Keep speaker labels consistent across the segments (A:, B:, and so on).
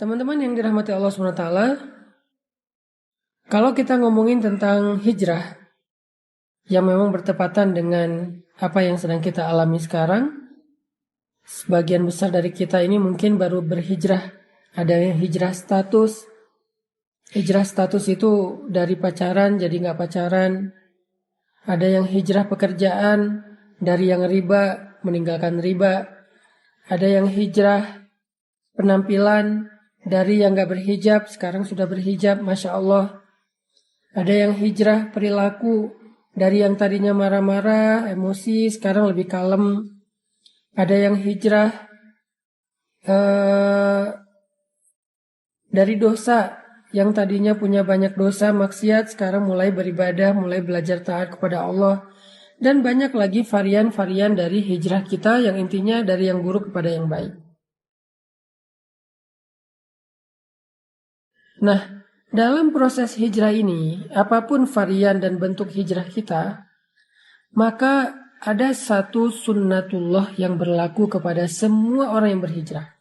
A: Teman-teman yang dirahmati Allah SWT, kalau kita ngomongin tentang hijrah yang memang bertepatan dengan apa yang sedang kita alami sekarang, sebagian besar dari kita ini mungkin baru berhijrah. Ada yang hijrah status. Hijrah status itu dari pacaran jadi nggak pacaran. Ada yang hijrah pekerjaan, dari yang riba meninggalkan riba. Ada yang hijrah penampilan, dari yang nggak berhijab sekarang sudah berhijab, Masya Allah. Ada yang hijrah perilaku, dari yang tadinya marah-marah, emosi, sekarang lebih kalem. Ada yang hijrah dari dosa, yang tadinya punya banyak dosa, maksiat, sekarang mulai beribadah, mulai belajar taat kepada Allah. Dan banyak lagi varian-varian dari hijrah kita yang intinya dari yang buruk kepada yang baik. Nah, dalam proses hijrah ini, apapun varian dan bentuk hijrah kita, maka ada satu sunnatullah yang berlaku kepada semua orang yang berhijrah.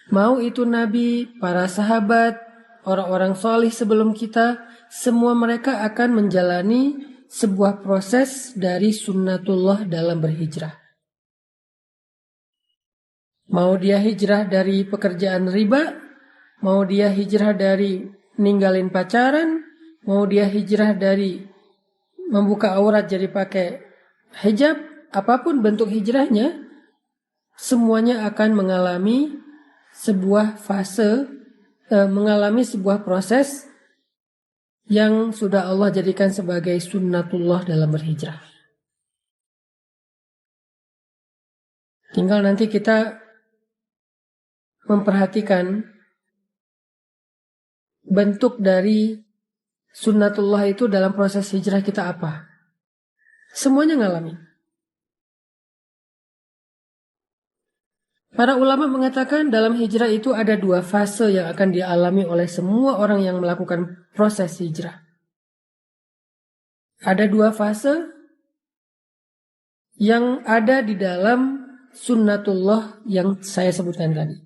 A: Mau itu nabi, para sahabat, orang-orang solih sebelum kita, semua mereka akan menjalani sebuah proses dari sunnatullah dalam berhijrah. Mau dia hijrah dari pekerjaan riba, mau dia hijrah dari ninggalin pacaran, mau dia hijrah dari membuka aurat jadi pakai hijab, apapun bentuk hijrahnya, semuanya akan mengalami sebuah fase, mengalami sebuah proses yang sudah Allah jadikan sebagai sunnatullah dalam berhijrah. Tinggal nanti kita memperhatikan bentuk dari sunnatullah itu dalam proses hijrah kita apa. Semuanya ngalami. Para ulama mengatakan dalam hijrah itu ada dua fase yang akan dialami oleh semua orang yang melakukan proses hijrah. Ada dua fase yang ada di dalam sunnatullah yang saya sebutkan tadi.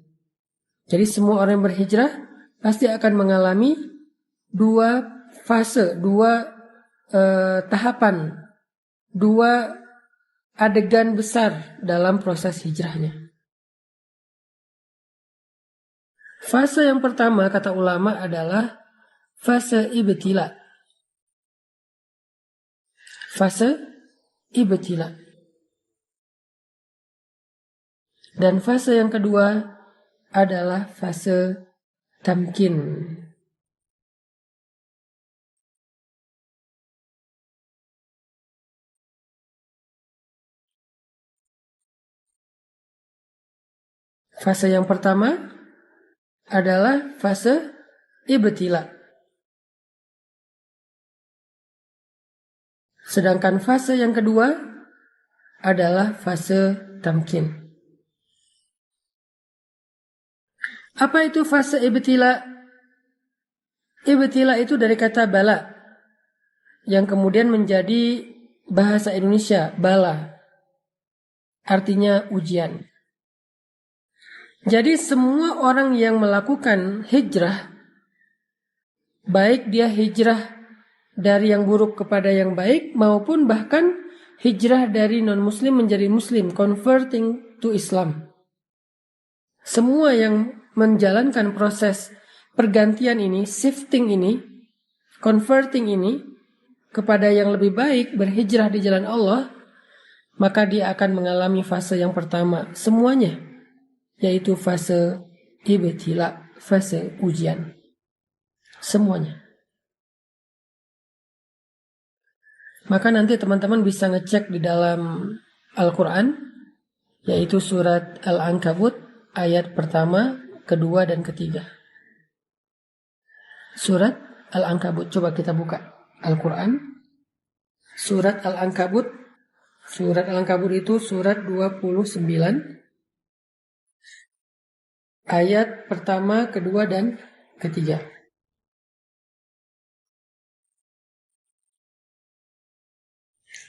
A: Jadi semua orang yang berhijrah pasti akan mengalami dua fase, dua tahapan, dua adegan besar dalam proses hijrahnya. Fase yang pertama kata ulama adalah fase ibtila. Fase ibtila. Dan fase yang kedua adalah fase tamkin. Fase yang pertama adalah fase ibtila. Sedangkan fase yang kedua adalah fase tamkin. Apa itu fase ibtila? Ibtila itu dari kata bala, yang kemudian menjadi bahasa Indonesia bala. Artinya ujian. Jadi semua orang yang melakukan hijrah, baik dia hijrah dari yang buruk kepada yang baik, maupun bahkan hijrah dari non-muslim menjadi muslim, converting to Islam. Semua yang menjalankan proses pergantian ini, shifting ini, converting ini kepada yang lebih baik, berhijrah di jalan Allah, maka dia akan mengalami fase yang pertama, semuanya, yaitu fase ibtila, fase ujian. Semuanya. Maka nanti teman-teman bisa ngecek di dalam Al-Quran, yaitu surat Al-Ankabut, ayat pertama, kedua, dan ketiga. Surat Al-Ankabut, coba kita buka Al-Quran. Surat Al-Ankabut. Surat Al-Ankabut itu surat 29, ayat pertama, kedua, dan ketiga.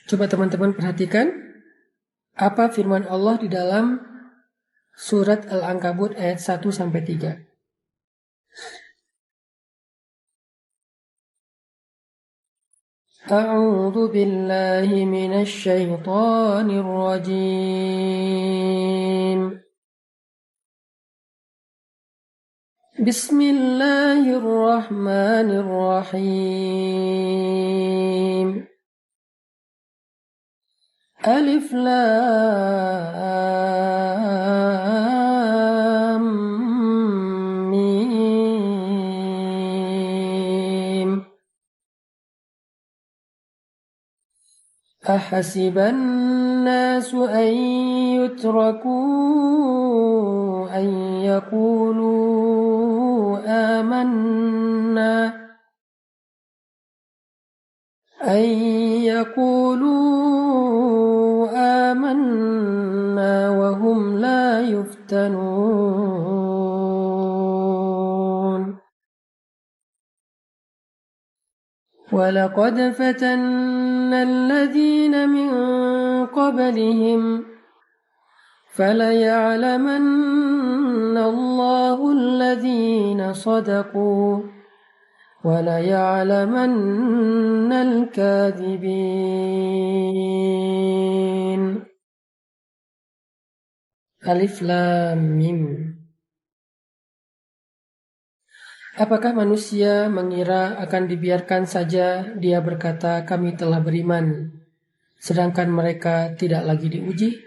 A: Coba teman-teman perhatikan apa firman Allah di dalam Surat Al-Ankabut ayat 1-3. A'udzu billahi minasy syaithanir rajim. Bismillahirrahmanirrahim. Alif Lam Mim. Ahasiban nasu an yutraku an yaqulu amanna wa hum la yuftanun. Walaqad fatanna alladhina min qablihim falaya'lamanna Allahu alladhina sadaqu وَلَيَعْلَمَنَّ الْكَاذِبِينَ. Alif Lam Mim. Apakah manusia mengira akan dibiarkan saja dia berkata kami telah beriman, sedangkan mereka tidak lagi diuji?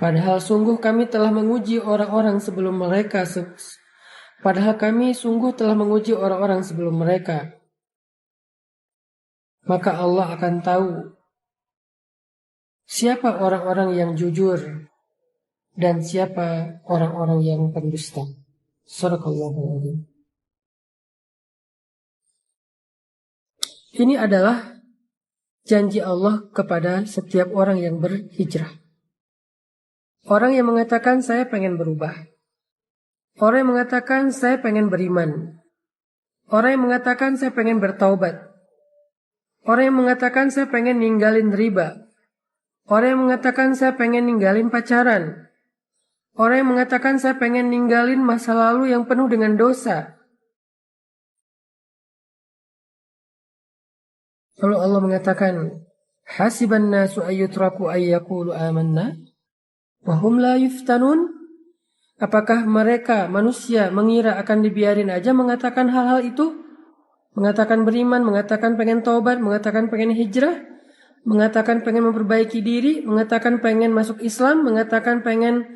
A: Padahal sungguh kami telah menguji orang-orang sebelum mereka. Padahal kami sungguh telah menguji orang-orang sebelum mereka. Maka Allah akan tahu siapa orang-orang yang jujur dan siapa orang-orang yang pendusta. Sadaqallahul adzim. Ini adalah janji Allah kepada setiap orang yang berhijrah. Orang yang mengatakan saya pengen berubah. Orang yang mengatakan saya pengen beriman. Orang yang mengatakan saya pengen bertaubat. Orang yang mengatakan saya pengen ninggalin riba. Orang yang mengatakan saya pengen ninggalin pacaran. Orang yang mengatakan saya pengen ninggalin masa lalu yang penuh dengan dosa. Lalu Allah mengatakan, hasiban nasu ayyutraku ayyakulu amanna wa hum la yuftanun. Apakah mereka manusia mengira akan dibiarin aja mengatakan hal-hal itu? Mengatakan beriman, mengatakan pengen taubat, mengatakan pengen hijrah, mengatakan pengen memperbaiki diri, mengatakan pengen masuk Islam, mengatakan pengen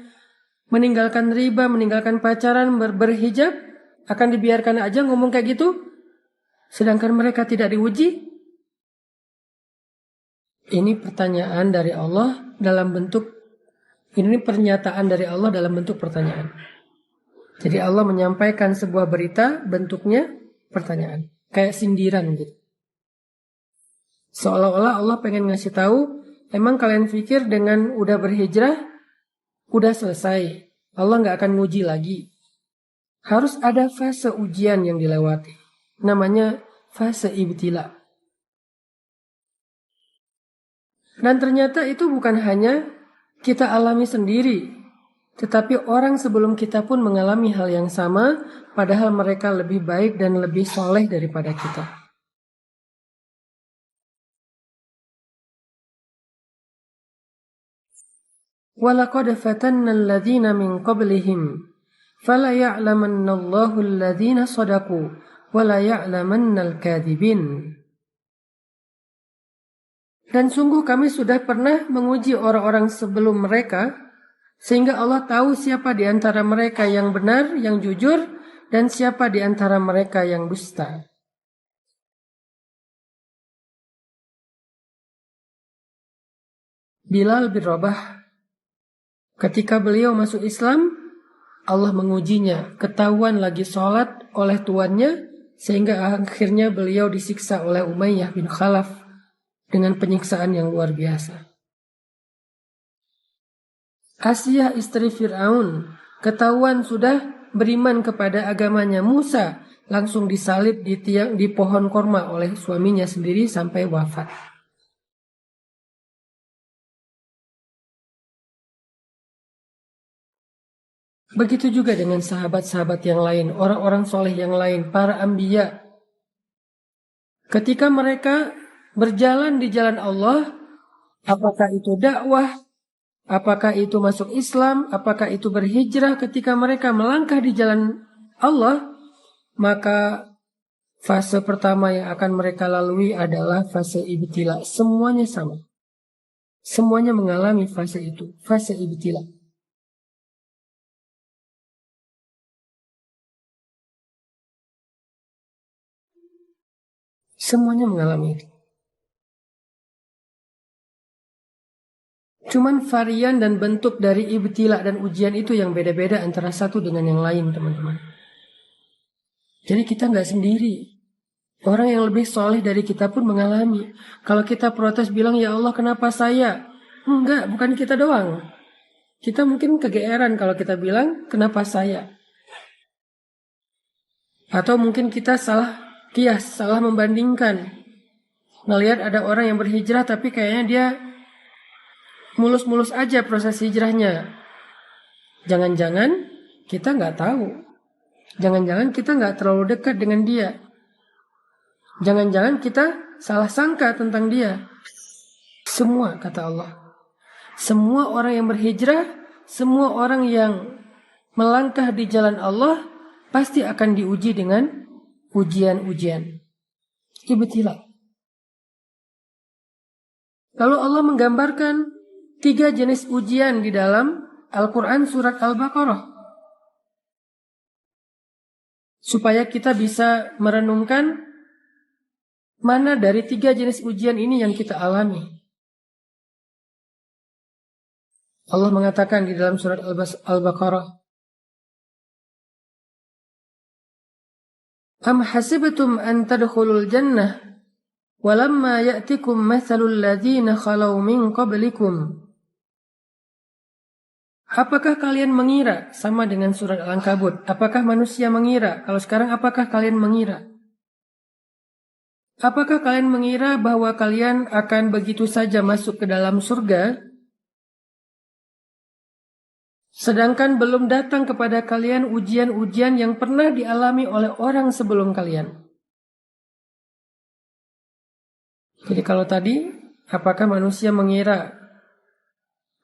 A: meninggalkan riba, meninggalkan pacaran, berhijab, akan dibiarkan aja ngomong kayak gitu? Sedangkan mereka tidak diuji? Ini pertanyaan dari Allah dalam bentuk, ini pernyataan dari Allah dalam bentuk pertanyaan. Jadi Allah menyampaikan sebuah berita, bentuknya pertanyaan. Kayak sindiran gitu. Seolah-olah Allah pengen ngasih tahu, emang kalian pikir dengan udah berhijrah, udah selesai. Allah gak akan nguji lagi. Harus ada fase ujian yang dilewati. Namanya fase ibtila. Dan ternyata itu bukan hanya kita alami sendiri, tetapi orang sebelum kita pun mengalami hal yang sama, padahal mereka lebih baik dan lebih soleh daripada kita. وَلَقَدْ فَتَنَّ الَّذِينَ مِنْ قَبْلِهِمْ فَلَيَعْلَمَنَّ اللَّهُ الَّذِينَ صَدَقُوا وَلَيَعْلَمَنَّ الْكَاذِبِينَ. Dan sungguh kami sudah pernah menguji orang-orang sebelum mereka, sehingga Allah tahu siapa di antara mereka yang benar, yang jujur, dan siapa di antara mereka yang dusta. Bilal bin Rabah, ketika beliau masuk Islam, Allah mengujinya, ketahuan lagi sholat oleh tuannya, sehingga akhirnya beliau disiksa oleh Umayyah bin Khalaf dengan penyiksaan yang luar biasa. Asiyah istri Fir'aun ketahuan sudah beriman kepada agamanya Musa, langsung disalib di pohon korma oleh suaminya sendiri sampai wafat. Begitu juga dengan sahabat-sahabat yang lain, orang-orang soleh yang lain, para anbiya. Ketika mereka berjalan di jalan Allah, apakah itu dakwah, apakah itu masuk Islam, apakah itu berhijrah, ketika mereka melangkah di jalan Allah, maka fase pertama yang akan mereka lalui adalah fase ibtila. Semuanya sama. Semuanya mengalami fase itu, fase ibtila. Semuanya mengalami itu. Cuman varian dan bentuk dari ibtila dan ujian itu yang beda-beda antara satu dengan yang lain, teman-teman. Jadi kita nggak sendiri. Orang yang lebih soleh dari kita pun mengalami. Kalau kita protes bilang, ya Allah kenapa saya? Enggak, bukan kita doang. Kita mungkin kegeeran kalau kita bilang, kenapa saya? Atau mungkin kita salah kias, salah membandingkan. Ngelihat ada orang yang berhijrah tapi kayaknya dia mulus-mulus aja proses hijrahnya. Jangan-jangan kita nggak tahu. Jangan-jangan kita nggak terlalu dekat dengan dia. Jangan-jangan kita salah sangka tentang dia. Semua, kata Allah. Semua orang yang berhijrah, semua orang yang melangkah di jalan Allah, pasti akan diuji dengan ujian-ujian. Ibtila. Lalu Allah menggambarkan 3 jenis ujian di dalam Al-Quran surat Al-Baqarah. Supaya kita bisa merenungkan mana dari 3 jenis ujian ini yang kita alami. Allah mengatakan di dalam surat Al-Baqarah, Am hasibtum an tadkhulul jannah walamma ya'tikum mathalul ladzina khalau min qablikum. Apakah kalian mengira, sama dengan surat Al-Ankabut, apakah manusia mengira? Kalau sekarang apakah kalian mengira? Apakah kalian mengira bahwa kalian akan begitu saja masuk ke dalam surga, sedangkan belum datang kepada kalian ujian-ujian yang pernah dialami oleh orang sebelum kalian? Jadi kalau tadi, apakah manusia mengira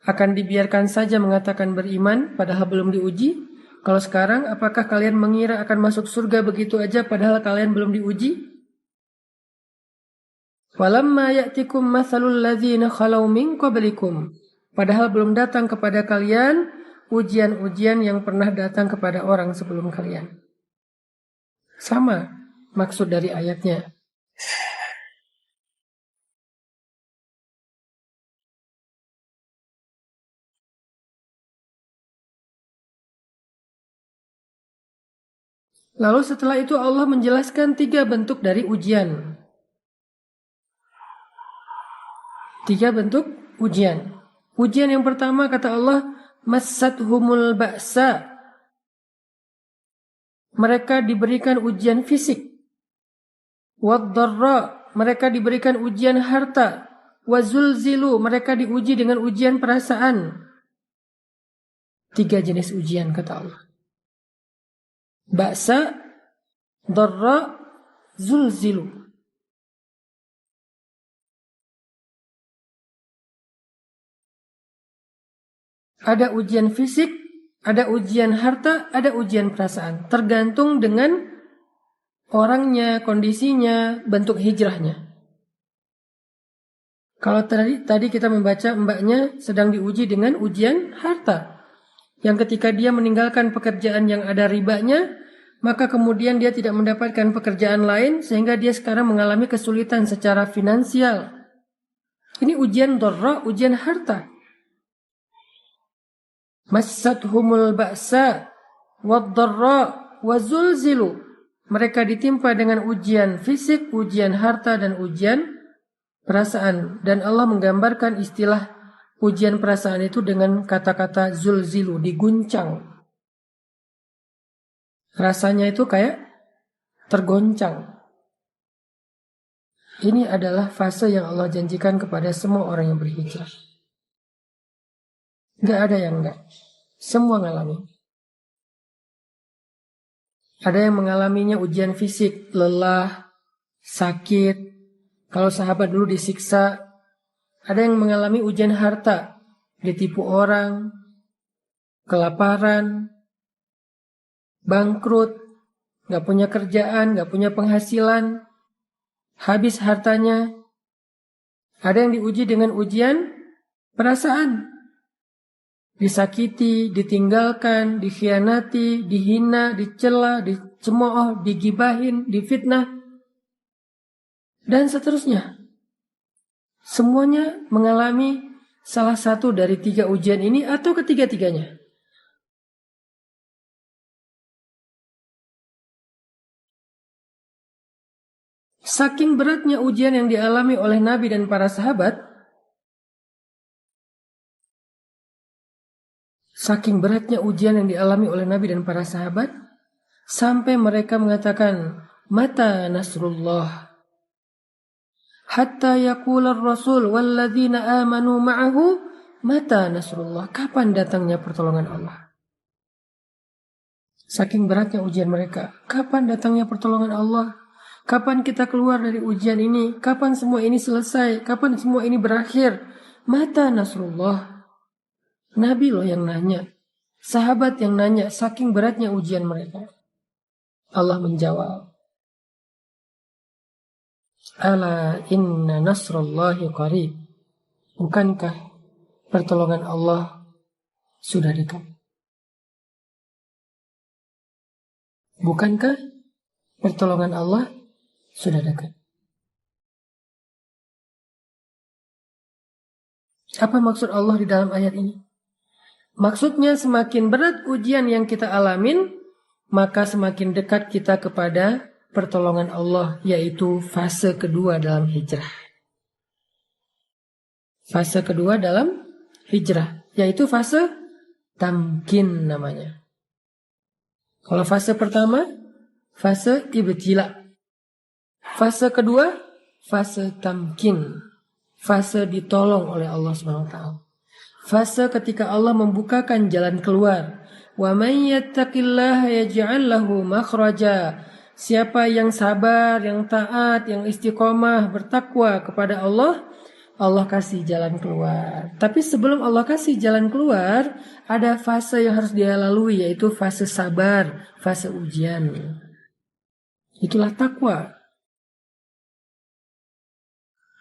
A: akan dibiarkan saja mengatakan beriman padahal belum diuji? Kalau sekarang, apakah kalian mengira akan masuk surga begitu aja padahal kalian belum diuji? Walamma ya'tikum mathalul ladzina khalau min qablikum. Padahal belum datang kepada kalian ujian-ujian yang pernah datang kepada orang sebelum kalian. Sama maksud dari ayatnya. Lalu setelah itu Allah menjelaskan 3 bentuk dari ujian. 3 bentuk ujian. Ujian yang pertama kata Allah, massathumul ba'sa. Mereka diberikan ujian fisik. Wad-dharra, mereka diberikan ujian harta. Wazulzilu, mereka diuji dengan ujian perasaan. 3 jenis ujian kata Allah. Ba'sa, dharra, zulzilu. Ada ujian fisik, ada ujian harta, ada ujian perasaan. Tergantung dengan orangnya, kondisinya, bentuk hijrahnya. Kalau tadi kita membaca mbaknya sedang diuji dengan ujian harta. Yang ketika dia meninggalkan pekerjaan yang ada ribanya, maka kemudian dia tidak mendapatkan pekerjaan lain sehingga dia sekarang mengalami kesulitan secara finansial. Ini ujian dharra, ujian harta. Massathumul ba'sa wad-dharra wazulzilu. Mereka ditimpa dengan ujian fisik, ujian harta dan ujian perasaan. Dan Allah menggambarkan istilah ujian perasaan itu dengan kata-kata zulzilu, diguncang. Rasanya itu kayak tergoncang. Ini adalah fase yang Allah janjikan kepada semua orang yang berhijrah. Gak ada yang enggak. Semua ngalami. Ada yang mengalaminya ujian fisik, lelah, sakit. Kalau sahabat dulu disiksa. Ada yang mengalami ujian harta, ditipu orang, kelaparan, bangkrut, gak punya kerjaan, gak punya penghasilan, habis hartanya. Ada yang diuji dengan ujian perasaan, disakiti, ditinggalkan, dikhianati, dihina, dicela, dicemooh, digibahin, difitnah, dan seterusnya. Semuanya mengalami salah satu dari 3 ujian ini atau ketiga-tiganya. Saking beratnya ujian yang dialami oleh Nabi dan para sahabat, sampai mereka mengatakan, mata nasrullah, hatta yaqula ar-rasul walladzina amanu ma'ahu, mata nasrullah, kapan datangnya pertolongan Allah. Saking beratnya ujian mereka, kapan datangnya pertolongan Allah? Kapan kita keluar dari ujian ini? Kapan semua ini selesai? Kapan semua ini berakhir? Mata nasrullah. Nabi loh yang nanya. Sahabat yang nanya, saking beratnya ujian mereka. Allah menjawab, ala inna nasrullahi qarib. Bukankah pertolongan Allah sudah dekat? Bukankah pertolongan Allah sudah dekat? Apa maksud Allah di dalam ayat ini? Maksudnya semakin berat ujian yang kita alamin, maka semakin dekat kita kepada pertolongan Allah, yaitu fase kedua dalam hijrah. Fase kedua dalam hijrah, yaitu fase tamkin namanya. Kalau fase pertama, fase ibtila. Fase kedua, fase tamkin. Fase ditolong oleh Allah SWT. Fase ketika Allah membukakan jalan keluar. Wa may yattaqillaha yaj'al lahu makhraja. Siapa yang sabar, yang taat, yang istiqomah, bertakwa kepada Allah, Allah kasih jalan keluar. Tapi sebelum Allah kasih jalan keluar, ada fase yang harus dia lalui, yaitu fase sabar, fase ujian. Itulah takwa.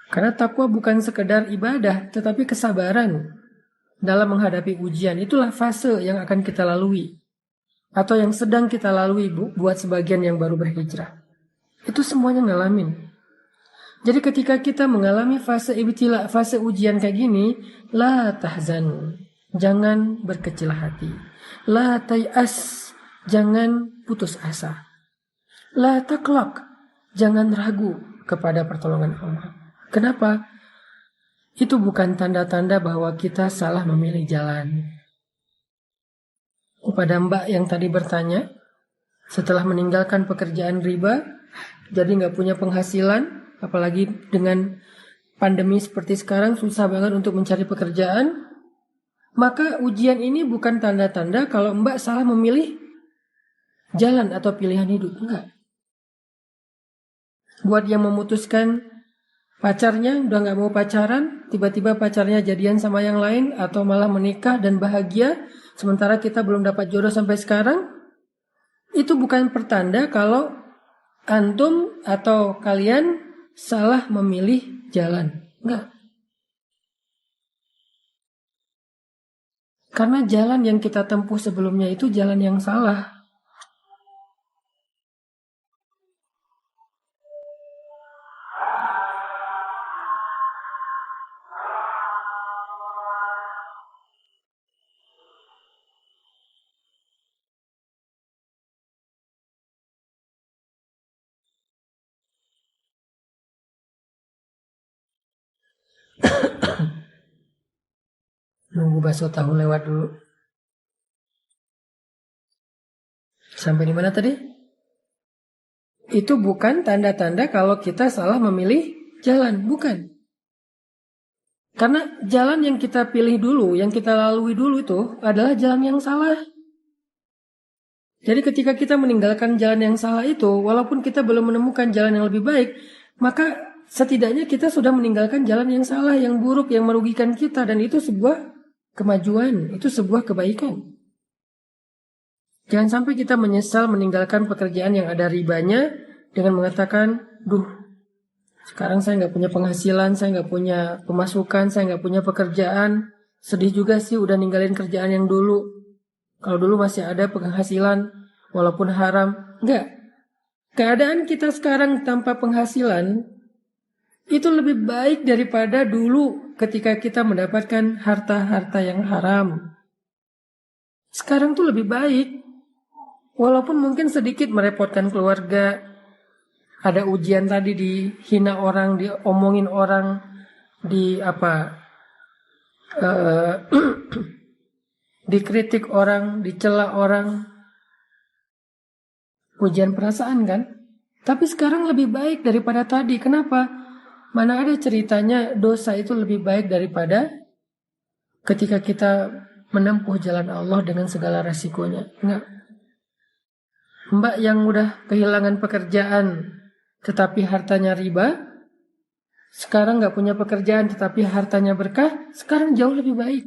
A: Karena takwa bukan sekedar ibadah, tetapi kesabaran dalam menghadapi ujian. Itulah fase yang akan kita lalui, atau yang sedang kita lalui buat sebagian yang baru berhijrah. Itu semuanya ngalamin. Jadi ketika kita mengalami fase ibtila, fase ujian kayak gini, la tahzan, jangan berkecil hati. La tay'as, jangan putus asa. La taqlaq, jangan ragu kepada pertolongan Allah. Kenapa? Itu bukan tanda-tanda bahwa kita salah memilih jalan. Kepada Mbak yang tadi bertanya, setelah meninggalkan pekerjaan riba, jadi nggak punya penghasilan, apalagi dengan pandemi seperti sekarang susah banget untuk mencari pekerjaan, maka ujian ini bukan tanda-tanda kalau Mbak salah memilih jalan atau pilihan hidup. Enggak. Buat yang memutuskan pacarnya udah nggak mau pacaran, tiba-tiba pacarnya jadian sama yang lain atau malah menikah dan bahagia, sementara kita belum dapat jodoh sampai sekarang, itu bukan pertanda kalau antum atau kalian salah memilih jalan. Enggak. Karena jalan yang kita tempuh sebelumnya itu jalan yang salah. Nunggu bakso tahu lewat dulu. Sampai di mana tadi? Itu bukan tanda-tanda kalau kita salah memilih jalan, bukan. Karena jalan yang kita pilih dulu, yang kita lalui dulu itu adalah jalan yang salah. Jadi ketika kita meninggalkan jalan yang salah itu, walaupun kita belum menemukan jalan yang lebih baik, maka setidaknya kita sudah meninggalkan jalan yang salah, yang buruk, yang merugikan kita. Dan itu sebuah kemajuan, itu sebuah kebaikan. Jangan sampai kita menyesal meninggalkan pekerjaan yang ada ribanya dengan mengatakan, sekarang saya nggak punya penghasilan, saya nggak punya pemasukan, saya nggak punya pekerjaan. Sedih juga sih udah ninggalin kerjaan yang dulu. Kalau dulu masih ada penghasilan, walaupun haram. Enggak. Keadaan kita sekarang tanpa penghasilan, itu lebih baik daripada dulu ketika kita mendapatkan harta-harta yang haram. Sekarang tuh lebih baik. Walaupun mungkin sedikit merepotkan keluarga. Ada ujian tadi, dihina orang, diomongin orang, dikritik orang, dicela orang, ujian perasaan kan? Tapi sekarang lebih baik daripada tadi. Kenapa? Mana ada ceritanya dosa itu lebih baik daripada ketika kita menempuh jalan Allah dengan segala resikonya. Enggak. Mbak yang udah kehilangan pekerjaan tetapi hartanya riba, sekarang gak punya pekerjaan tetapi hartanya berkah, sekarang jauh lebih baik.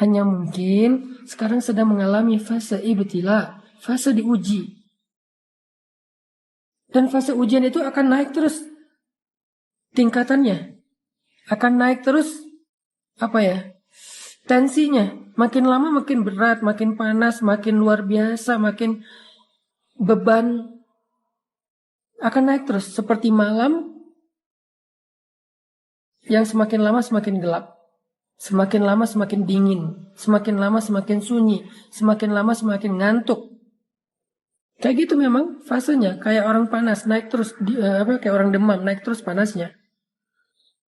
A: Hanya mungkin sekarang sedang mengalami fase ibtila, fase diuji. Dan fase ujian itu akan naik terus tingkatannya. Akan naik terus tensinya. Makin lama makin berat, makin panas, makin luar biasa, makin beban. Akan naik terus seperti malam yang semakin lama semakin gelap. Semakin lama semakin dingin, semakin lama semakin sunyi, semakin lama semakin ngantuk. Kayak gitu memang fasenya, kayak orang panas naik terus kayak orang demam naik terus panasnya.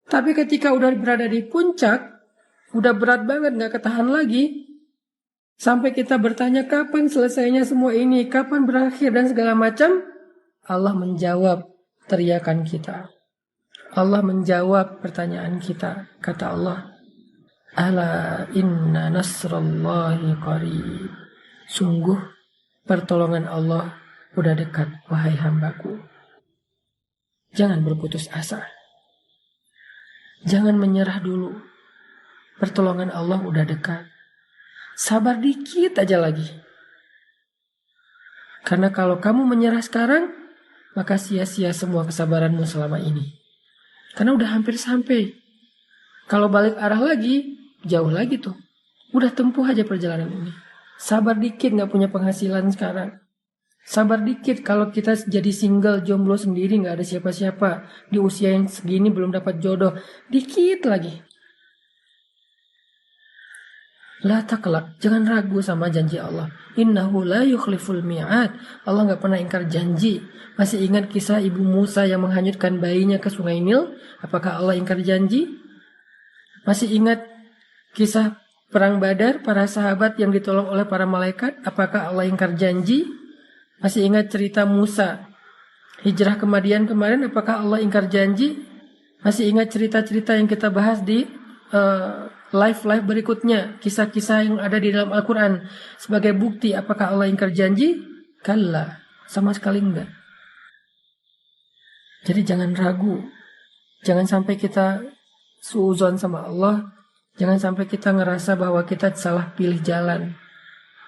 A: Tapi ketika udah berada di puncak, udah berat banget nggak ketahan lagi, sampai kita bertanya kapan selesainya semua ini, kapan berakhir dan segala macam, Allah menjawab teriakan kita. Allah menjawab pertanyaan kita. Kata Allah, ala inna nasrallahi qarib. Sungguh pertolongan Allah udah dekat, wahai hambaku. Jangan berputus asa. Jangan menyerah dulu. Pertolongan Allah udah dekat. Sabar dikit aja lagi. Karena kalau kamu menyerah sekarang, maka sia-sia semua kesabaranmu selama ini. Karena udah hampir sampai. Kalau balik arah lagi, jauh lagi tuh. Udah tempuh aja perjalanan ini. Sabar dikit gak punya penghasilan sekarang. Sabar dikit kalau kita jadi single, jomblo sendiri, gak ada siapa-siapa. Di usia yang segini belum dapat jodoh. Dikit lagi. La taqlaq, jangan ragu sama janji Allah. Innahu la yukhliful mi'ad. Allah gak pernah ingkar janji. Masih ingat kisah ibu Musa yang menghanyutkan bayinya ke sungai Nil? Apakah Allah ingkar janji? Masih ingat kisah perang Badar, para sahabat yang ditolong oleh para malaikat? Apakah Allah ingkar janji? Masih ingat cerita Musa hijrah ke Madian kemarin? Apakah Allah ingkar janji? Masih ingat cerita-cerita yang kita bahas di live berikutnya, kisah-kisah yang ada di dalam Al-Quran sebagai bukti apakah Allah ingkar janji? Kalla, sama sekali enggak. Jadi jangan ragu, jangan sampai kita suuzon sama Allah, jangan sampai kita ngerasa bahwa kita salah pilih jalan,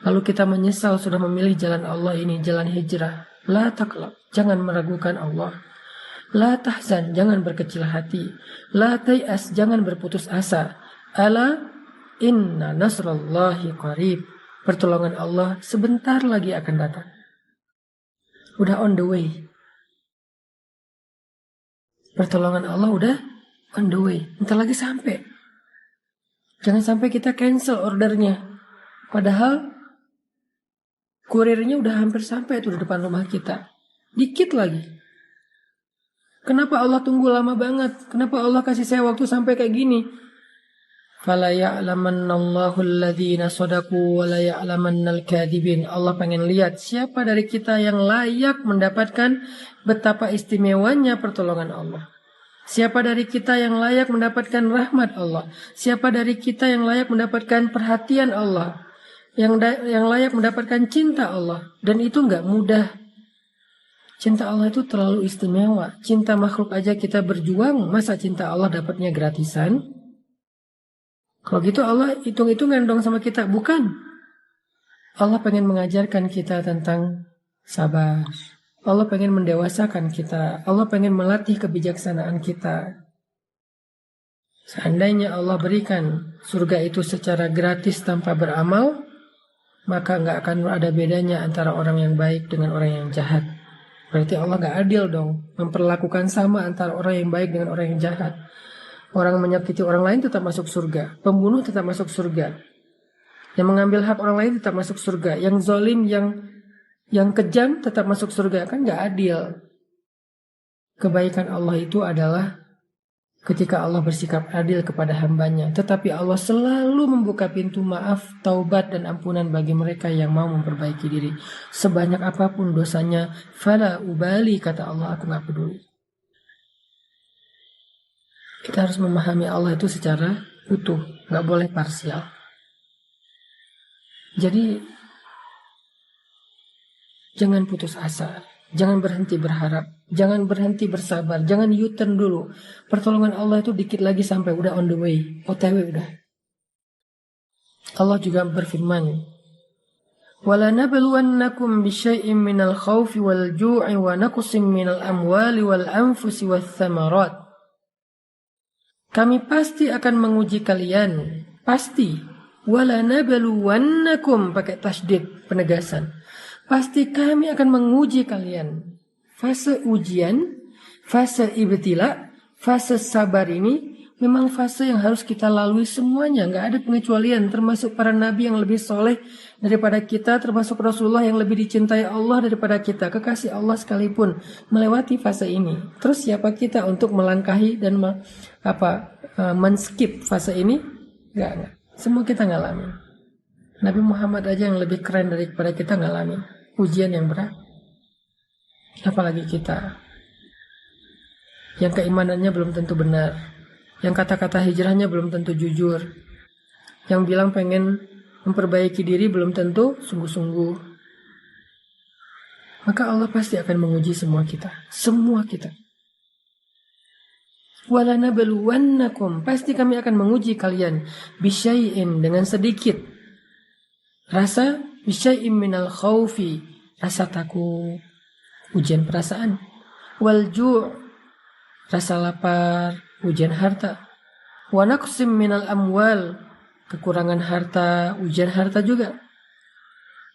A: lalu kita menyesal sudah memilih jalan Allah ini, jalan hijrah. La taqlaq, jangan meragukan Allah. La tahzan, jangan berkecil hati. La tay'as, jangan berputus asa. Ala inna nasrallahi qarib. Pertolongan Allah sebentar lagi akan datang. Udah on the way. Pertolongan Allah udah on the way. Bentar lagi sampai. Jangan sampai kita cancel ordernya. Padahal kurirnya udah hampir sampai tuh di depan rumah kita. Dikit lagi. Kenapa Allah tunggu lama banget? Kenapa Allah kasih saya waktu sampai kayak gini? Fala ya'lamannallahu alladhina shadaqu wa la ya'lamannal kadhibin. Allah pengen lihat siapa dari kita yang layak mendapatkan betapa istimewanya pertolongan Allah. Siapa dari kita yang layak mendapatkan rahmat Allah. Siapa dari kita yang layak mendapatkan perhatian Allah. yang layak mendapatkan cinta Allah. Dan itu nggak mudah. Cinta Allah itu terlalu istimewa. Cinta makhluk aja kita berjuang, masa cinta Allah dapatnya gratisan? Kalau gitu Allah hitung-hitungan dong sama kita. Bukan. Allah pengen mengajarkan kita tentang sabar. Allah pengen mendewasakan kita. Allah pengen melatih kebijaksanaan kita. Seandainya Allah berikan surga itu secara gratis tanpa beramal, maka nggak akan ada bedanya antara orang yang baik dengan orang yang jahat. Berarti Allah nggak adil dong, memperlakukan sama antara orang yang baik dengan orang yang jahat. Orang menyakiti orang lain tetap masuk surga, pembunuh tetap masuk surga, yang mengambil hak orang lain tetap masuk surga, yang zalim, yang kejam tetap masuk surga. Kan nggak adil. Kebaikan Allah itu adalah ketika Allah bersikap adil kepada hambanya. Tetapi Allah selalu membuka pintu maaf, taubat dan ampunan bagi mereka yang mau memperbaiki diri. Sebanyak apapun dosanya, fala ubali, kata Allah, aku gak peduli. Kita harus memahami Allah itu secara utuh, gak boleh parsial. Jadi jangan putus asa. Jangan berhenti berharap, jangan berhenti bersabar, jangan U-turn dulu. Pertolongan Allah itu dikit lagi sampai udah on the way, OTW udah. Allah juga berfirman, وَلَنَبْلُوَنَّكُمْ بِشَيْءٍ مِّنَ الْخَوْفِ وَالْجُوعِ وَنَقْصٍ مِّنَ الْأَمْوَالِ وَالْأَنْفُسِ وَالثَّمَرَاتِ. Kami pasti akan menguji kalian, pasti. وَلَنَبْلُوَنَّكُمْ, pakai tasydid, penegasan. Pasti kami akan menguji kalian. Fase ujian, fase ibtila, fase sabar ini memang fase yang harus kita lalui semuanya. Gak ada pengecualian, termasuk para nabi yang lebih soleh daripada kita, termasuk Rasulullah yang lebih dicintai Allah daripada kita, kekasih Allah sekalipun melewati fase ini. Terus siapa kita untuk melangkahi dan men-skip fase ini? Gak. Semua kita ngalamin. Nabi Muhammad aja yang lebih keren daripada kita ngalamin ujian yang berat. Apalagi kita yang keimanannya belum tentu benar, yang kata-kata hijrahnya belum tentu jujur, yang bilang pengen memperbaiki diri belum tentu sungguh-sungguh. Maka Allah pasti akan menguji semua kita. Semua kita. وَلَنَبْلُوَنَّكُمْ, pasti kami akan menguji kalian bisyai'in, dengan sedikit rasa, bisyai'in minal khawfi, rasa takut, ujian perasaan, wal ju', rasa lapar, ujian harta, wa naqsim minal amwal, kekurangan harta, ujian harta juga,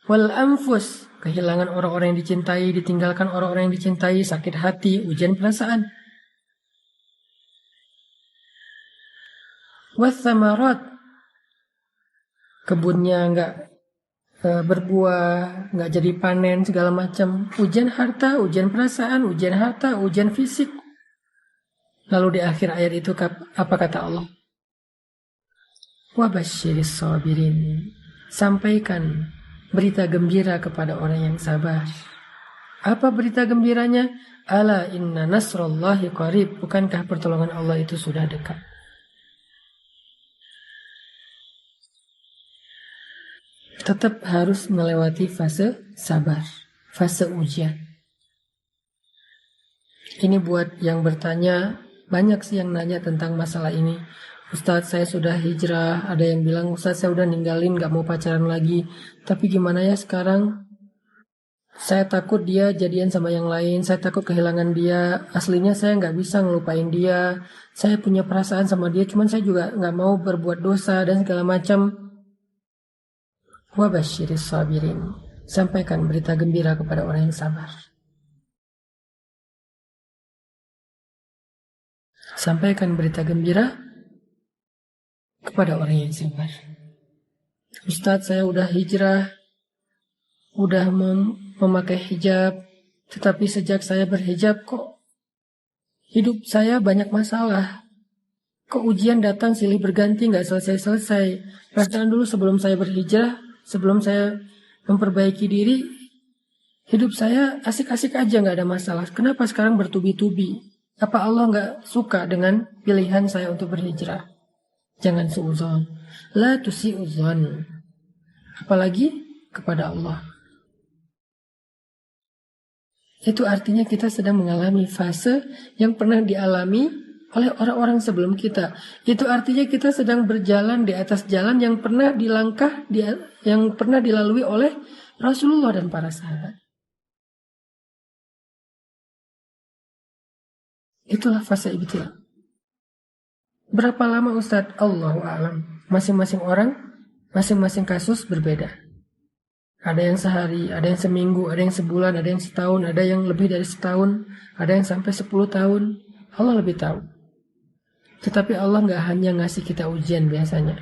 A: wal anfus, kehilangan orang-orang yang dicintai, ditinggalkan orang-orang yang dicintai, sakit hati, ujian perasaan, was samarat, kebunnya enggak berbuah, nggak jadi panen, segala macam. Ujian harta, ujian perasaan, ujian harta, ujian fisik. Lalu di akhir ayat itu apa kata Allah? Wabasyiris sabirin, sampaikan berita gembira kepada orang yang sabar. Apa berita gembiranya? Ala inna nasrullahi qarib, bukankah pertolongan Allah itu sudah dekat? Tetap harus melewati fase sabar, fase ujian. Ini buat yang bertanya, banyak sih yang nanya tentang masalah ini. Ustadz, saya sudah hijrah, ada yang bilang Ustadz saya udah ninggalin, gak mau pacaran lagi. Tapi gimana ya sekarang? Saya takut dia jadian sama yang lain, saya takut kehilangan dia. Aslinya saya gak bisa ngelupain dia. Saya punya perasaan sama dia, cuman saya juga gak mau berbuat dosa dan segala macam. Wabasyiris sabirin, sampaikan berita gembira kepada orang yang sabar. Sampaikan berita gembira kepada orang yang sabar. Ustadz, saya udah hijrah, udah memakai hijab, tetapi sejak saya berhijab kok hidup saya banyak masalah. Kok ujian datang silih berganti gak selesai-selesai. Perasaan dulu sebelum saya berhijrah, sebelum saya memperbaiki diri, hidup saya asik-asik aja, gak ada masalah. Kenapa sekarang bertubi-tubi? Apa Allah gak suka dengan pilihan saya untuk berhijrah? Jangan suudzon. La tusi'udzon. apalagi kepada Allah. Itu artinya kita sedang mengalami fase yang pernah dialami oleh orang-orang sebelum kita. Itu artinya kita sedang berjalan di atas jalan yang pernah yang pernah dilalui oleh Rasulullah dan para sahabat. Itulah fase ibtila. Berapa lama Ustadz? Allahu a'lam. Masing-masing orang, masing-masing kasus berbeda. Ada yang sehari, ada yang seminggu, ada yang sebulan, ada yang setahun, ada yang lebih dari setahun, ada yang sampai 10 tahun. Allah lebih tahu. Tetapi Allah nggak hanya ngasih kita ujian biasanya.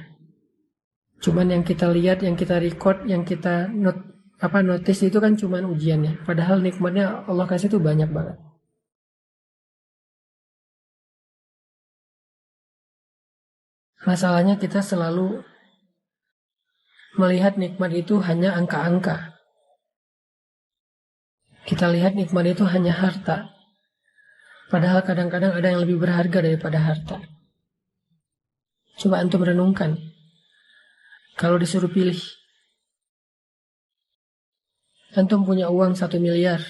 A: Cuman yang kita lihat, yang kita record, yang kita notice itu kan cuman ujiannya. Padahal nikmatnya Allah kasih itu banyak banget. Masalahnya kita selalu melihat nikmat itu hanya angka-angka. Kita lihat nikmat itu hanya harta. Padahal kadang-kadang ada yang lebih berharga daripada harta. Coba antum renungkan. Kalau disuruh pilih. Antum punya uang 1 miliar.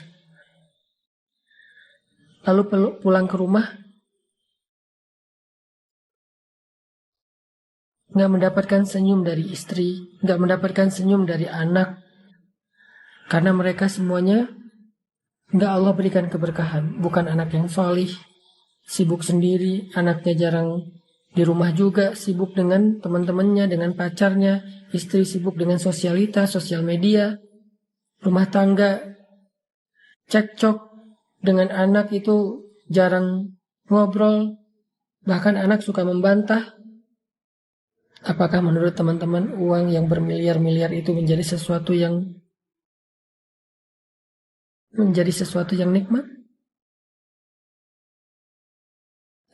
A: Lalu pulang ke rumah. Nggak mendapatkan senyum dari istri. Nggak mendapatkan senyum dari anak. Karena mereka semuanya nggak Allah berikan keberkahan. Bukan anak yang solih. Sibuk sendiri. Anaknya jarang di rumah juga. Sibuk dengan teman-temannya, dengan pacarnya. Istri sibuk dengan sosialitas, sosial media. Rumah tangga cekcok. Dengan anak itu jarang ngobrol. Bahkan anak suka membantah. Apakah menurut teman-teman uang yang bermiliar-miliar itu menjadi sesuatu yang nikmat?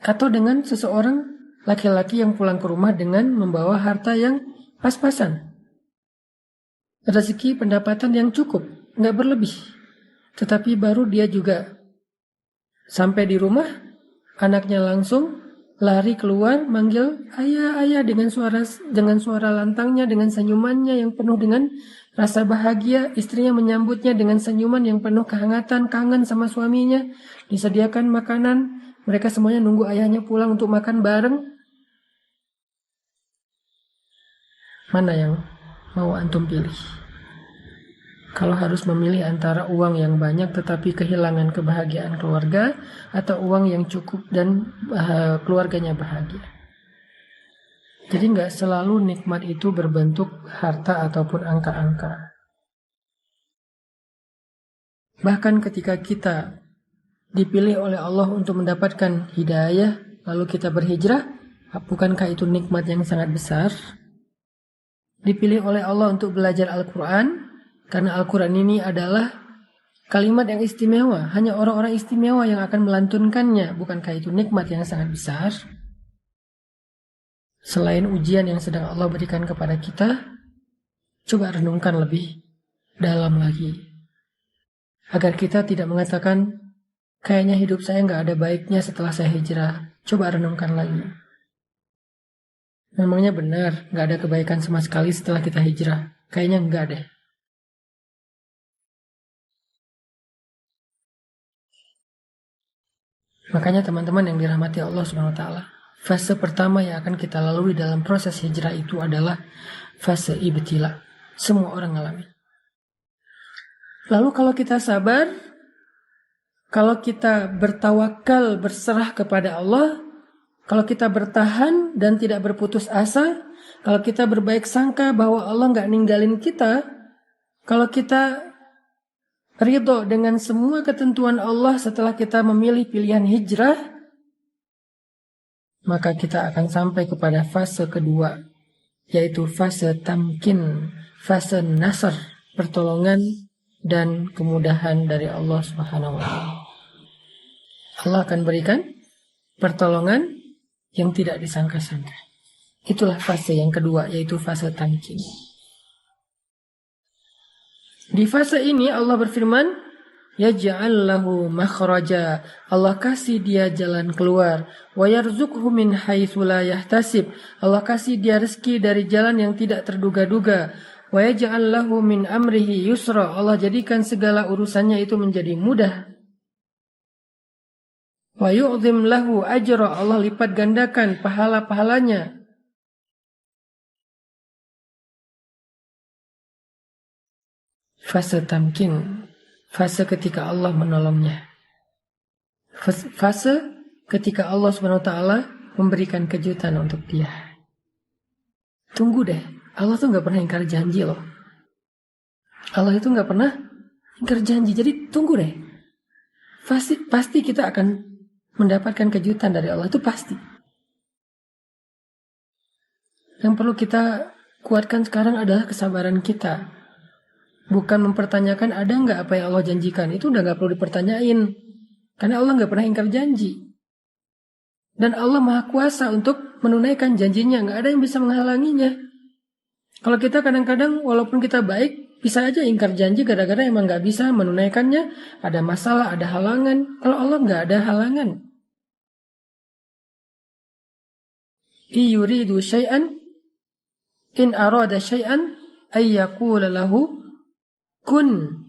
A: Atau dengan seseorang laki-laki yang pulang ke rumah dengan membawa harta yang pas-pasan, rezeki pendapatan yang cukup, nggak berlebih, tetapi baru dia juga sampai di rumah, anaknya langsung lari keluar manggil ayah, ayah dengan suara lantangnya, dengan senyumannya yang penuh dengan rasa bahagia. Istrinya menyambutnya dengan senyuman yang penuh kehangatan, kangen sama suaminya. Disediakan makanan, mereka semuanya nunggu ayahnya pulang untuk makan bareng. Mana yang mau antum pilih? Kalau harus memilih antara uang yang banyak tetapi kehilangan kebahagiaan keluarga, atau uang yang cukup dan keluarganya bahagia. Jadi nggak selalu nikmat itu berbentuk harta ataupun angka-angka. Bahkan ketika kita dipilih oleh Allah untuk mendapatkan hidayah, lalu kita berhijrah, bukankah itu nikmat yang sangat besar? Dipilih oleh Allah untuk belajar Al-Quran, karena Al-Quran ini adalah kalimat yang istimewa. Hanya orang-orang istimewa yang akan melantunkannya. Bukankah itu nikmat yang sangat besar? Selain ujian yang sedang Allah berikan kepada kita, coba renungkan lebih dalam lagi. Agar kita tidak mengatakan, kayaknya hidup saya nggak ada baiknya setelah saya hijrah. Coba renungkan lagi. Memangnya benar nggak ada kebaikan sama sekali setelah kita hijrah? Kayaknya nggak deh. Makanya teman-teman yang dirahmati Allah SWT, fase pertama yang akan kita lalui dalam proses hijrah itu adalah fase ibtila. Semua orang alami. Lalu kalau kita sabar, kalau kita bertawakal, berserah kepada Allah, kalau kita bertahan dan tidak berputus asa, kalau kita berbaik sangka bahwa Allah nggak ninggalin kita, kalau kita ridho dengan semua ketentuan Allah setelah kita memilih pilihan hijrah, maka kita akan sampai kepada fase kedua, yaitu fase tamkin, fase nasr, pertolongan dan kemudahan dari Allah Subhanahu wa Ta'ala. Allah akan berikan pertolongan yang tidak disangka-sangka. Itulah fase yang kedua, yaitu fase tamkin. Di fase ini Allah berfirman, yaj'al lahu makhraja. Allah kasih dia jalan keluar. Wa yarzuqhu min haitsu la yahtasib. Allah kasih dia rezeki dari jalan yang tidak terduga-duga. Wa yaj'al lahu min amrihi yusra. Allah jadikan segala urusannya itu menjadi mudah. Wa yu'zim lahu ajra. Allah lipat gandakan pahala-pahalanya. Fase tamkin, fase ketika Allah menolongnya. Fase ketika Allah SWT memberikan kejutan untuk dia. Tunggu deh, Allah tuh gak pernah ingkar janji loh. Allah itu gak pernah ingkar janji, jadi tunggu deh. Pasti kita akan mendapatkan kejutan dari Allah, itu pasti. Yang perlu kita kuatkan sekarang adalah kesabaran kita. Bukan mempertanyakan ada nggak apa yang Allah janjikan. Itu udah nggak perlu dipertanyain. Karena Allah nggak pernah ingkar janji. Dan Allah Maha Kuasa untuk menunaikan janjinya. Nggak ada yang bisa menghalanginya. Kalau kita kadang-kadang walaupun kita baik, bisa aja ingkar janji gara-gara emang nggak bisa menunaikannya. Ada masalah, ada halangan. Kalau Allah nggak ada halangan. Yuridu syai'an in arada syai'an ayyaqula lahu kun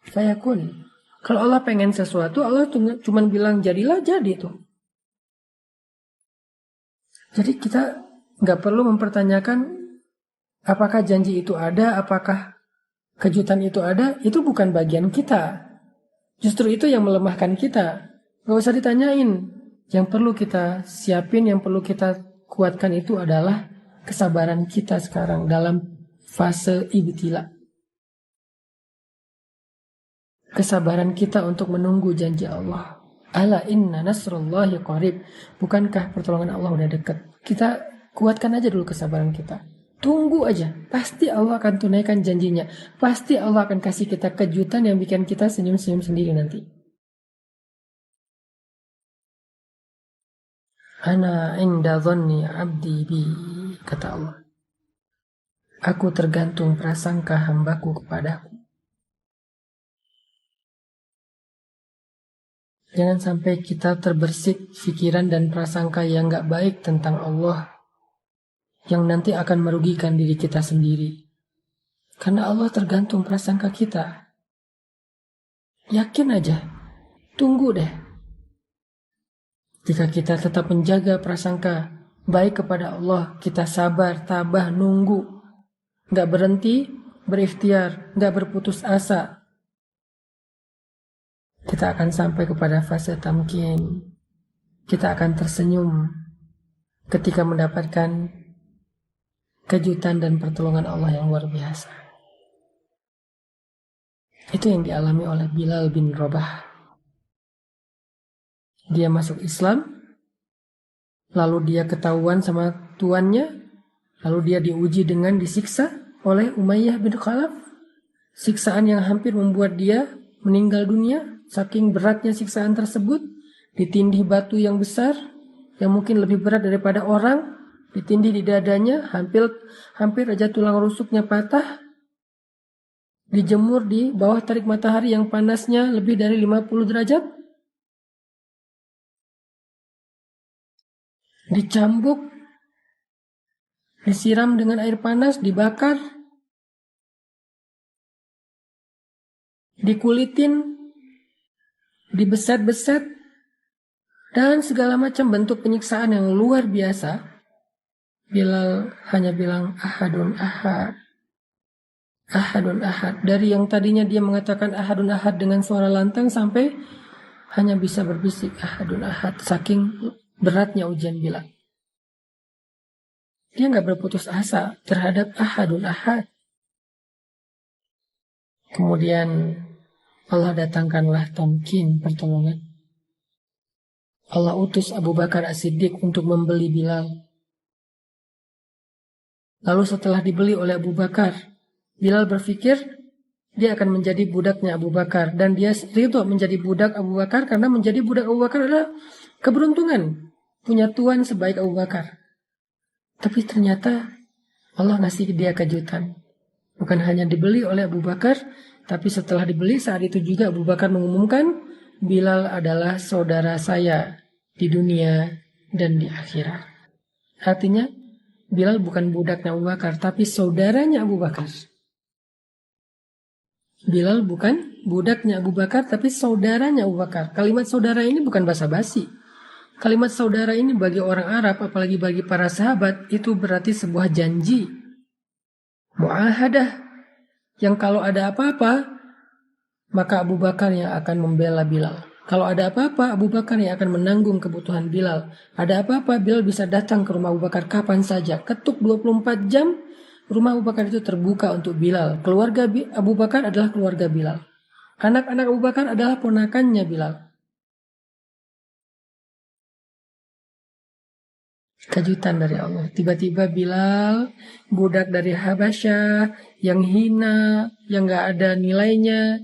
A: fayakun. Kalau Allah pengen sesuatu, Allah cuma bilang jadilah, jadi tuh. Jadi kita nggak perlu mempertanyakan apakah janji itu ada, apakah kejutan itu ada. Itu bukan bagian kita. Justru itu yang melemahkan kita. Nggak usah ditanyain. Yang perlu kita siapin, yang perlu kita kuatkan itu adalah kesabaran kita sekarang dalam fase ibtila. Kesabaran kita untuk menunggu janji Allah. Ala inna nasrullahi qarib. Bukankah pertolongan Allah udah dekat? Kita kuatkan aja dulu kesabaran kita. Tunggu aja. Pasti Allah akan tunaikan janjinya. Pasti Allah akan kasih kita kejutan yang bikin kita senyum-senyum sendiri nanti. Ana inda dhanni abdi bi, kata Allah. Aku tergantung prasangka hambaku kepadaku. Jangan sampai kita terbersih pikiran dan prasangka yang gak baik tentang Allah, yang nanti akan merugikan diri kita sendiri. Karena Allah tergantung prasangka kita. Yakin aja. Tunggu deh. Jika kita tetap menjaga prasangka baik kepada Allah, kita sabar, tabah, nunggu. Gak berhenti, berikhtiar, gak berputus asa. Kita akan sampai kepada fase tamkin. Kita akan tersenyum ketika mendapatkan kejutan dan pertolongan Allah yang luar biasa. Itu yang dialami oleh Bilal bin Rabah. Dia masuk Islam, lalu dia ketahuan sama tuannya, lalu dia diuji dengan disiksa oleh Umayyah bin Khalaf. Siksaan yang hampir membuat dia meninggal dunia. Saking beratnya siksaan tersebut, ditindih batu yang besar, yang mungkin lebih berat daripada orang, ditindih di dadanya, hampir aja tulang rusuknya patah, dijemur di bawah terik matahari yang panasnya lebih dari 50 derajat, dicambuk, disiram dengan air panas, dibakar, dikulitin, dibeset-beset, dan segala macam bentuk penyiksaan yang luar biasa. Bilal hanya bilang ahadun ahad, ahadun ahad. Dari yang tadinya dia mengatakan ahadun ahad dengan suara lantang sampai hanya bisa berbisik ahadun ahad. Saking beratnya ujian Bilal. Dia gak berputus asa terhadap ahadun ahad. Kemudian Allah datangkanlah tamkin, pertolongan. Allah utus Abu Bakar As-Siddiq untuk membeli Bilal. Lalu setelah dibeli oleh Abu Bakar, Bilal berpikir dia akan menjadi budaknya Abu Bakar. Dan dia ridho menjadi budak Abu Bakar karena menjadi budak Abu Bakar adalah keberuntungan. Punya tuan sebaik Abu Bakar. Tapi ternyata Allah ngasih dia kejutan. Bukan hanya dibeli oleh Abu Bakar, tapi setelah dibeli saat itu juga Abu Bakar mengumumkan Bilal adalah saudara saya di dunia dan di akhirat. Artinya Bilal bukan budaknya Abu Bakar, tapi saudaranya Abu Bakar. Bilal bukan budaknya Abu Bakar, tapi saudaranya Abu Bakar. Kalimat saudara ini bukan basa-basi. Kalimat saudara ini bagi orang Arab, apalagi bagi para sahabat, itu berarti sebuah janji. Mu'ahadah. Yang kalau ada apa-apa, maka Abu Bakar yang akan membela Bilal. Kalau ada apa-apa, Abu Bakar yang akan menanggung kebutuhan Bilal. Ada apa-apa, Bilal bisa datang ke rumah Abu Bakar kapan saja. Ketuk 24 jam, rumah Abu Bakar itu terbuka untuk Bilal. Keluarga Abu Bakar adalah keluarga Bilal. Anak-anak Abu Bakar adalah ponakannya Bilal. Kejutan dari Allah. Tiba-tiba Bilal, budak dari Habasyah, yang hina, yang gak ada nilainya,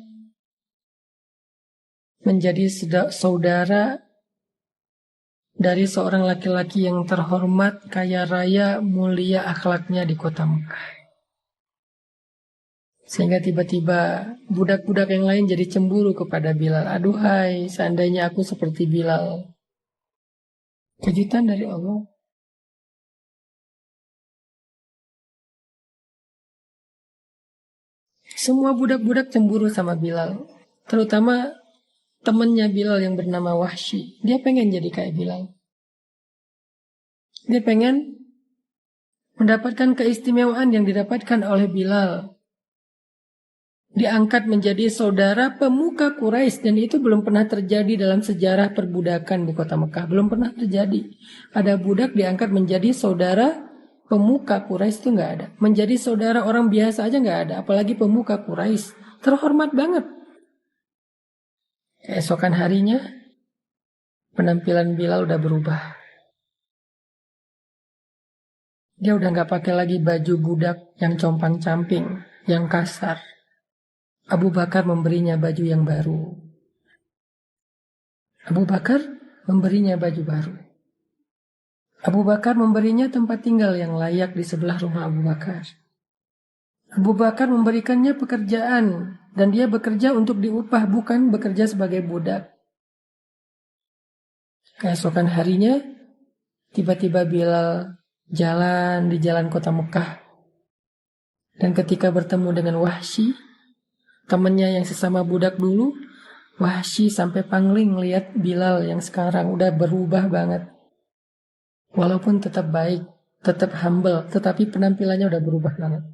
A: menjadi saudara dari seorang laki-laki yang terhormat, kaya raya, mulia akhlaknya di kota Mekah. Sehingga tiba-tiba budak-budak yang lain jadi cemburu kepada Bilal. Aduhai, seandainya aku seperti Bilal. Kejutan dari Allah. Semua budak-budak cemburu sama Bilal. Terutama temannya Bilal yang bernama Wahsy. Dia pengen jadi kayak Bilal. Dia pengen mendapatkan keistimewaan yang didapatkan oleh Bilal. Diangkat menjadi saudara pemuka Quraisy, dan itu belum pernah terjadi dalam sejarah perbudakan di kota Mekah. Belum pernah terjadi. Ada budak diangkat menjadi saudara pemuka Quraisy, itu nggak ada. Menjadi saudara orang biasa aja nggak ada, apalagi pemuka Quraisy. Terhormat banget. Keesokan harinya penampilan Bilal udah berubah. Dia udah nggak pakai lagi baju budak yang compang-camping, yang kasar. Abu Bakar memberinya baju yang baru. Abu Bakar memberinya baju baru. Abu Bakar memberinya tempat tinggal yang layak di sebelah rumah Abu Bakar. Abu Bakar memberikannya pekerjaan, dan dia bekerja untuk diupah, bukan bekerja sebagai budak. Keesokan harinya, tiba-tiba Bilal jalan di jalan kota Mekah. Dan ketika bertemu dengan Wahsy, temannya yang sesama budak dulu, Wahsy sampai pangling lihat Bilal yang sekarang udah berubah banget. Walaupun tetap baik, tetap humble, tetapi penampilannya udah berubah banget.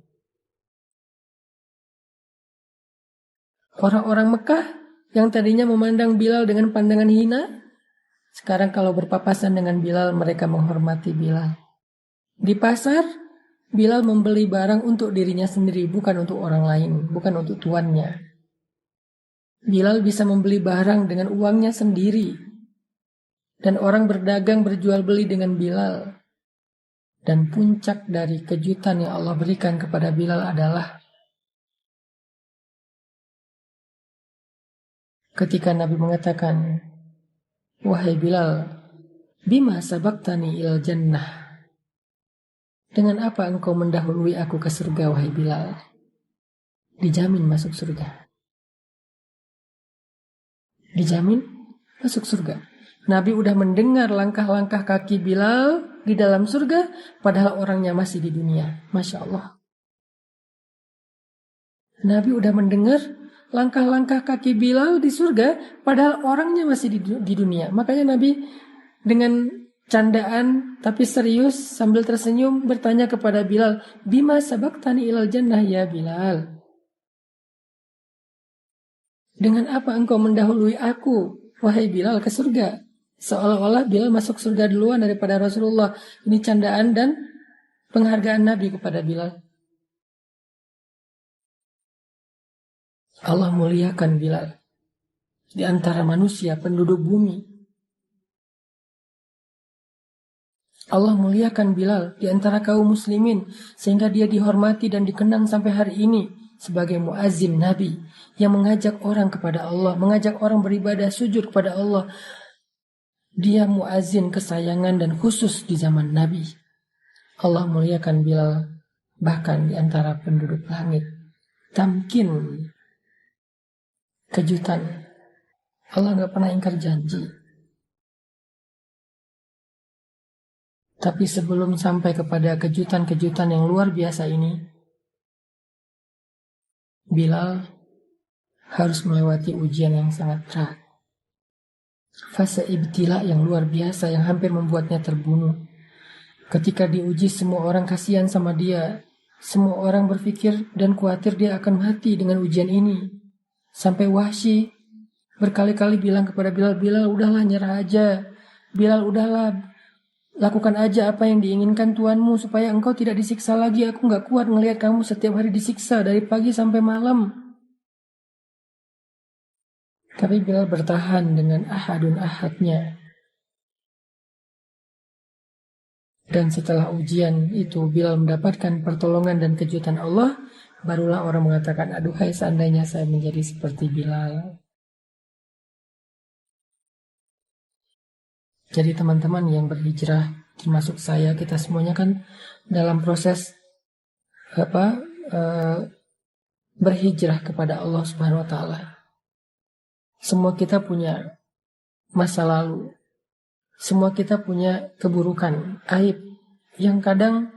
A: Orang-orang Mekah yang tadinya memandang Bilal dengan pandangan hina, sekarang kalau berpapasan dengan Bilal, mereka menghormati Bilal. Di pasar, Bilal membeli barang untuk dirinya sendiri, bukan untuk orang lain, bukan untuk tuannya. Bilal bisa membeli barang dengan uangnya sendiri. Dan orang berdagang berjual beli dengan Bilal. Dan puncak dari kejutan yang Allah berikan kepada Bilal adalah ketika Nabi mengatakan, "Wahai Bilal, bima sabaktani ilal jannah." Dengan apa engkau mendahului aku ke surga, wahai Bilal? Dijamin masuk surga. Dijamin masuk surga. Nabi udah mendengar langkah-langkah kaki Bilal di dalam surga, padahal orangnya masih di dunia. Masya Allah. Nabi udah mendengar langkah-langkah kaki Bilal di surga, padahal orangnya masih di dunia. Makanya Nabi dengan candaan tapi serius sambil tersenyum bertanya kepada Bilal, "Bima sabaktani ilal jannah ya Bilal?" Dengan apa engkau mendahului aku, wahai Bilal, ke surga? Seolah-olah Bilal masuk surga duluan daripada Rasulullah. Ini candaan dan penghargaan Nabi kepada Bilal. Allah muliakan Bilal di antara manusia penduduk bumi. Allah muliakan Bilal di antara kaum muslimin sehingga dia dihormati dan dikenang sampai hari ini sebagai muazzin Nabi yang mengajak orang kepada Allah, mengajak orang beribadah sujud kepada Allah. Dia muazzin kesayangan dan khusus di zaman Nabi. Allah muliakan Bilal bahkan di antara penduduk langit. Tamkin, kejutan. Allah gak pernah ingkar janji. Tapi sebelum sampai kepada kejutan-kejutan yang luar biasa ini, Bilal harus melewati ujian yang sangat berat. Fase ibtila yang luar biasa yang hampir membuatnya terbunuh. Ketika diuji, semua orang kasihan sama dia. Semua orang berpikir dan khawatir dia akan mati dengan ujian ini. Sampai Wahsy berkali-kali bilang kepada Bilal, Bilal udahlah nyerah aja. Bilal udahlah, lakukan aja apa yang diinginkan Tuanmu supaya engkau tidak disiksa lagi. Aku gak kuat ngelihat kamu setiap hari disiksa dari pagi sampai malam. Tapi Bilal bertahan dengan ahadun ahadnya. Dan setelah ujian itu Bilal mendapatkan pertolongan dan kejutan Allah, barulah orang mengatakan, aduhai seandainya saya menjadi seperti Bilal. Jadi teman-teman yang berhijrah, termasuk saya, kita semuanya kan dalam proses berhijrah kepada Allah Subhanahu wa taala. Semua kita punya masa lalu. Semua kita punya keburukan, aib, yang kadang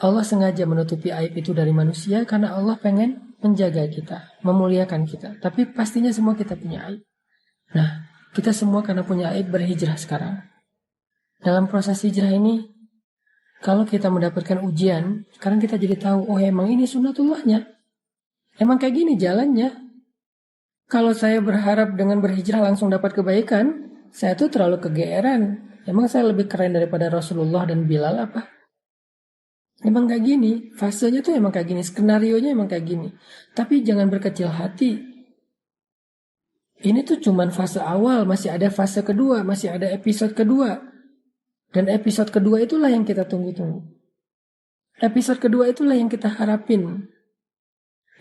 A: Allah sengaja menutupi aib itu dari manusia karena Allah pengen menjaga kita, memuliakan kita. Tapi pastinya semua kita punya aib. Nah, kita semua karena punya aib berhijrah sekarang. Dalam proses hijrah ini, kalau kita mendapatkan ujian, sekarang kita jadi tahu, oh emang ini sunnatullahnya. Emang kayak gini jalannya. Kalau saya berharap dengan berhijrah langsung dapat kebaikan, saya tuh terlalu kegeeran. Emang saya lebih keren daripada Rasulullah dan Bilal apa? Emang kayak gini. Fasenya tuh emang kayak gini. Skenarionya emang kayak gini. Tapi jangan berkecil hati. Ini tuh cuman fase awal. Masih ada fase kedua. Masih ada episode kedua. Dan episode kedua itulah yang kita tunggu-tunggu. Episode kedua itulah yang kita harapin.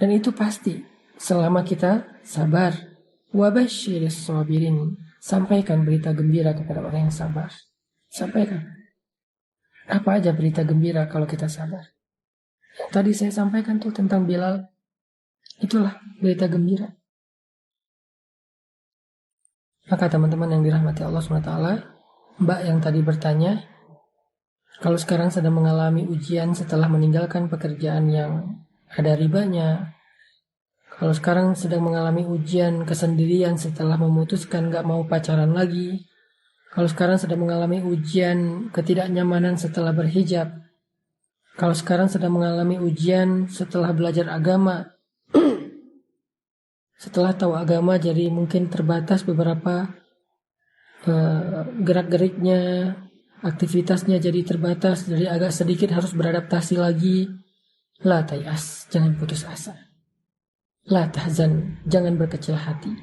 A: Dan itu pasti. Selama kita sabar. Wabasyiris sabirin. Sampaikan berita gembira kepada orang yang sabar. Sampaikan. Apa aja berita gembira kalau kita sabar. Tadi saya sampaikan tuh tentang Bilal. Itulah berita gembira. Maka teman-teman yang dirahmati Allah SWT, Mbak yang tadi bertanya, kalau sekarang sedang mengalami ujian setelah meninggalkan pekerjaan yang ada ribanya, kalau sekarang sedang mengalami ujian kesendirian setelah memutuskan gak mau pacaran lagi. Kalau sekarang sedang mengalami ujian ketidaknyamanan setelah berhijab. Kalau sekarang sedang mengalami ujian setelah belajar agama. Setelah tahu agama jadi mungkin terbatas beberapa gerak-geriknya, aktivitasnya jadi terbatas, jadi agak sedikit harus beradaptasi lagi. La tayas, jangan putus asa. La tahzan, jangan berkecil hati.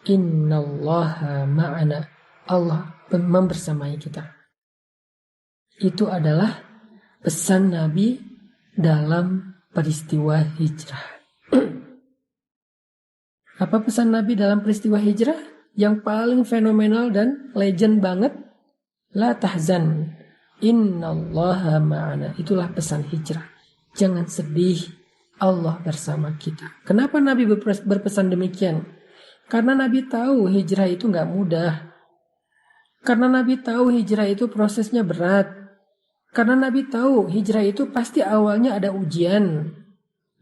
A: Innallaha ma'ana, Allah membersamai kita. Itu adalah pesan Nabi dalam peristiwa hijrah. Apa pesan Nabi dalam peristiwa hijrah? Yang paling fenomenal dan legend banget. La tahzan, innallaha ma'ana. Itulah pesan hijrah. Jangan sedih. Allah bersama kita. Kenapa Nabi berpesan demikian? Karena Nabi tahu hijrah itu gak mudah. Karena Nabi tahu hijrah itu prosesnya berat. Karena Nabi tahu hijrah itu pasti awalnya ada ujian.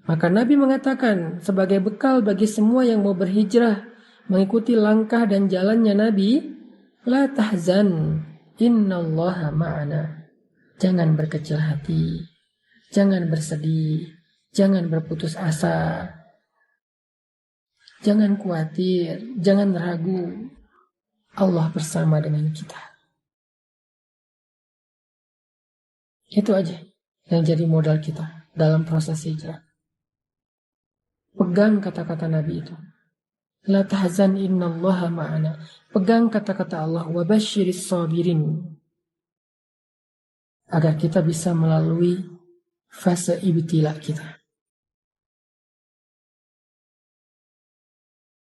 A: Maka Nabi mengatakan sebagai bekal bagi semua yang mau berhijrah, mengikuti langkah dan jalannya Nabi, la tahzan, innallaha ma'ana. Jangan berkecil hati. Jangan bersedih. Jangan berputus asa. Jangan khawatir. Jangan ragu. Allah bersama dengan kita. Itu aja yang jadi modal kita dalam proses hijrah. Pegang kata-kata Nabi itu. La tahzan innallaha ma'ana. Pegang kata-kata Allah. Wabasyiris sabirin. Agar kita bisa melalui fase ibtila kita.